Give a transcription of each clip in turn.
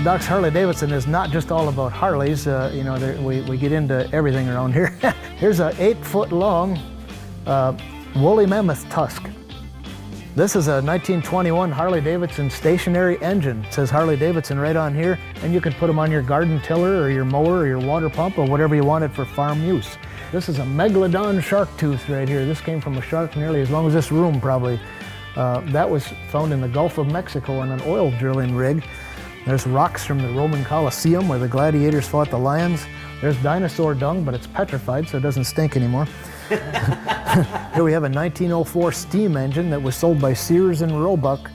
Doc's Harley-Davidson is not just all about Harleys. We get into everything around here. Here's a 8-foot-long woolly mammoth tusk. This is a 1921 Harley-Davidson stationary engine. It says Harley-Davidson right on here, and you can put them on your garden tiller or your mower or your water pump or whatever you wanted for farm use. This is a Megalodon shark tooth right here. This came from a shark nearly as long as this room probably. That was found in the Gulf of Mexico on an oil drilling rig. There's rocks from the Roman Colosseum where the gladiators fought the lions. There's dinosaur dung, but it's petrified, so it doesn't stink anymore. Here we have a 1904 steam engine that was sold by Sears and Roebuck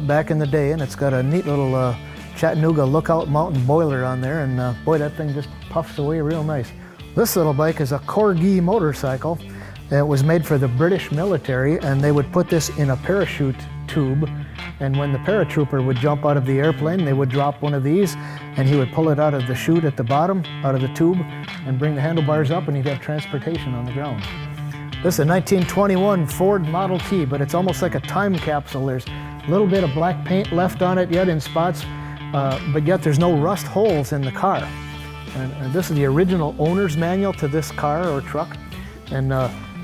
back in the day, and it's got a neat little Chattanooga Lookout Mountain boiler on there, and boy, that thing just puffs away real nice. This little bike is a Corgi motorcycle. It was made for the British military, and they would put this in a parachute tube, and when the paratrooper would jump out of the airplane, they would drop one of these, and he would pull it out of the chute at the bottom, out of the tube, and bring the handlebars up, and he'd have transportation on the ground. This is a 1921 Ford Model T, but it's almost like a time capsule. There's a little bit of black paint left on it yet in spots, but yet there's no rust holes in the car. And this is the original owner's manual to this car or truck. And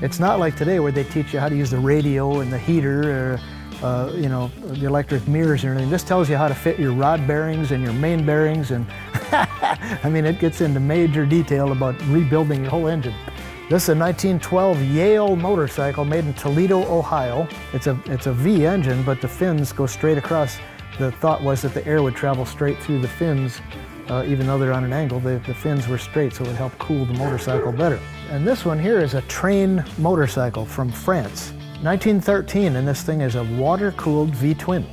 it's not like today where they teach you how to use the radio and the heater, or the electric mirrors and everything. This tells you how to fit your rod bearings and your main bearings, and I mean, it gets into major detail about rebuilding your whole engine. This is a 1912 Yale motorcycle made in Toledo, Ohio. It's a V engine, but the fins go straight across. The thought was that the air would travel straight through the fins, even though they're on an angle. The fins were straight, so it would help cool the motorcycle better. And this one here is a train motorcycle from France. 1913, and this thing is a water-cooled V-twin.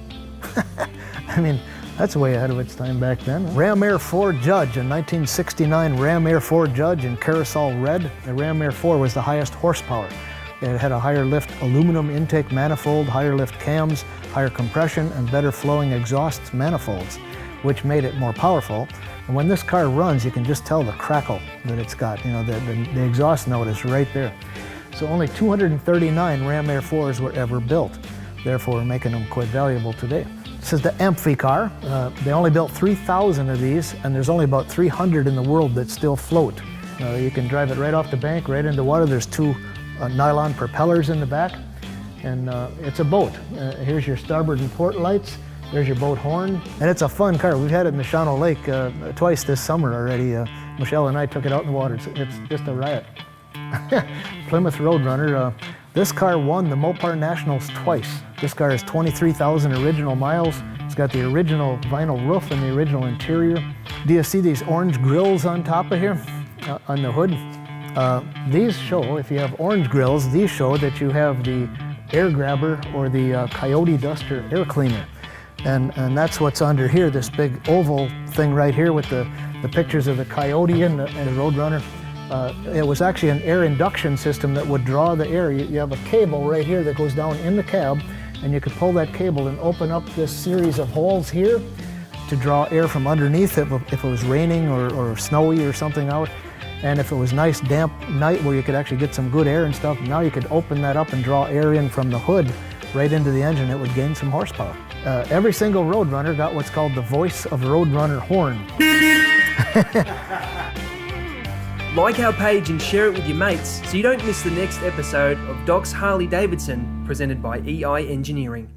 I mean, that's way ahead of its time back then. Ram Air 4 Judge, a 1969 Ram Air 4 Judge in Carousel Red. The Ram Air 4 was the highest horsepower. It had a higher lift aluminum intake manifold, higher lift cams, higher compression, and better flowing exhaust manifolds, which made it more powerful. And when this car runs, you can just tell the crackle that it's got. You know, the exhaust note is right there. So only 239 Ram Air 4s were ever built, therefore making them quite valuable today. This is the Amphi car. They only built 3,000 of these, and there's only about 300 in the world that still float. You can drive it right off the bank, right into water. There's two nylon propellers in the back, and it's a boat. Here's your starboard and port lights. There's your boat horn, and it's a fun car. We've had it in the Shawano Lake twice this summer already. Michelle and I took it out in the water. It's just a riot. Plymouth Roadrunner. This car won the Mopar Nationals twice. This car has 23,000 original miles. It's got the original vinyl roof and the original interior. Do you see these orange grills on top of here, on the hood? These show, if you have orange grills, these show that you have the air grabber or the Coyote Duster air cleaner. And that's what's under here, this big oval thing right here with the pictures of the Coyote and the Roadrunner. It was actually an air induction system that would draw the air. You have a cable right here that goes down in the cab, and you could pull that cable and open up this series of holes here to draw air from underneath if it was raining or snowy or something out. And if it was nice damp night where you could actually get some good air and stuff, now you could open that up and draw air in from the hood right into the engine. It would gain some horsepower. Every single Roadrunner got what's called the Voice of Roadrunner horn. Like our page and share it with your mates so you don't miss the next episode of Doc's Harley-Davidson, presented by EI Engineering.